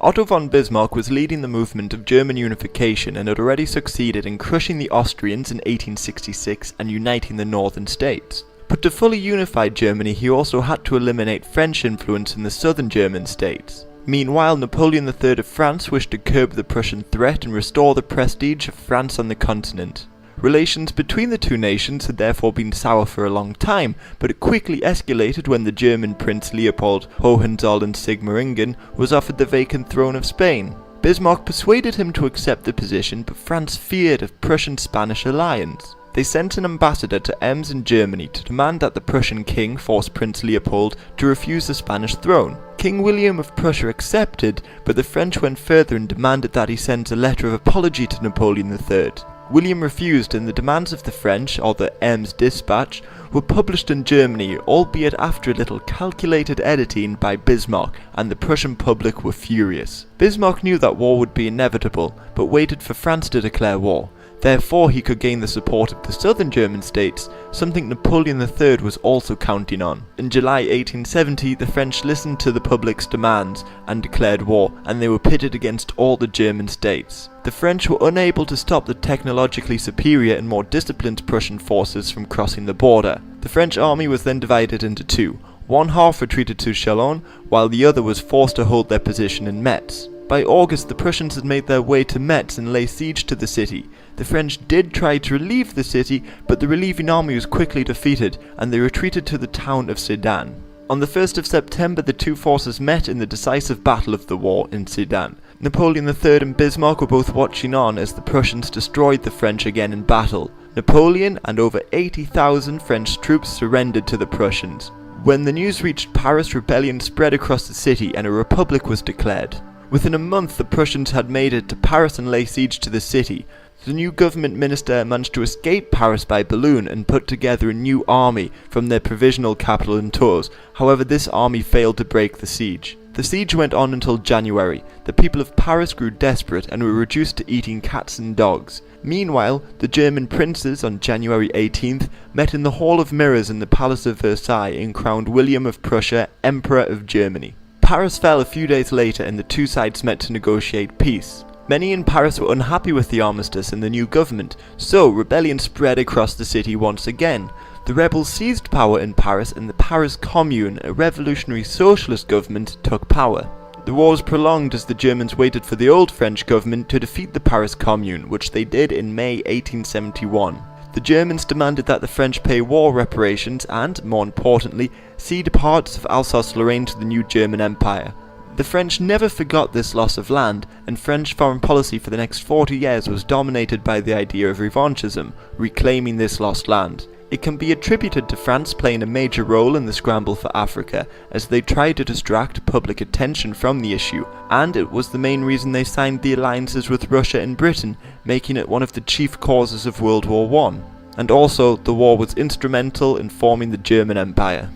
Otto von Bismarck was leading the movement of German unification and had already succeeded in crushing the Austrians in 1866 and uniting the northern states. But to fully unify Germany, he also had to eliminate French influence in the southern German states. Meanwhile, Napoleon III of France wished to curb the Prussian threat and restore the prestige of France on the continent. Relations between the two nations had therefore been sour for a long time, but it quickly escalated when the German Prince Leopold Hohenzollern-Sigmaringen was offered the vacant throne of Spain. Bismarck persuaded him to accept the position, but France feared a Prussian-Spanish alliance. They sent an ambassador to Ems in Germany to demand that the Prussian king force Prince Leopold to refuse the Spanish throne. King William of Prussia accepted, but the French went further and demanded that he send a letter of apology to Napoleon III. William refused, and the demands of the French, or the Ems Dispatch, were published in Germany, albeit after a little calculated editing by Bismarck, and the Prussian public were furious. Bismarck knew that war would be inevitable, but waited for France to declare war. Therefore, he could gain the support of the southern German states, something Napoleon III was also counting on. In July 1870, the French listened to the public's demands and declared war, and they were pitted against all the German states. The French were unable to stop the technologically superior and more disciplined Prussian forces from crossing the border. The French army was then divided into two. One half retreated to Chalon, while the other was forced to hold their position in Metz. By August, the Prussians had made their way to Metz and lay siege to the city. The French did try to relieve the city, but the relieving army was quickly defeated, and they retreated to the town of Sedan. On the 1st of September, the two forces met in the decisive battle of the war in Sedan. Napoleon III and Bismarck were both watching on as the Prussians destroyed the French again in battle. Napoleon and over 80,000 French troops surrendered to the Prussians. When the news reached Paris, rebellion spread across the city and a republic was declared. Within a month, the Prussians had made it to Paris and lay siege to the city. The new government minister managed to escape Paris by balloon and put together a new army from their provisional capital in Tours. However, this army failed to break the siege. The siege went on until January. The people of Paris grew desperate and were reduced to eating cats and dogs. Meanwhile, the German princes on January 18th met in the Hall of Mirrors in the Palace of Versailles and crowned William of Prussia Emperor of Germany. Paris fell a few days later and the two sides met to negotiate peace. Many in Paris were unhappy with the armistice and the new government, so rebellion spread across the city once again. The rebels seized power in Paris and the Paris Commune, a revolutionary socialist government, took power. The war was prolonged as the Germans waited for the old French government to defeat the Paris Commune, which they did in May 1871. The Germans demanded that the French pay war reparations and, more importantly, cede parts of Alsace-Lorraine to the new German Empire. The French never forgot this loss of land, and French foreign policy for the next 40 years was dominated by the idea of revanchism, reclaiming this lost land. It can be attributed to France playing a major role in the scramble for Africa, as they tried to distract public attention from the issue, and it was the main reason they signed the alliances with Russia and Britain, making it one of the chief causes of World War I. And also, the war was instrumental in forming the German Empire.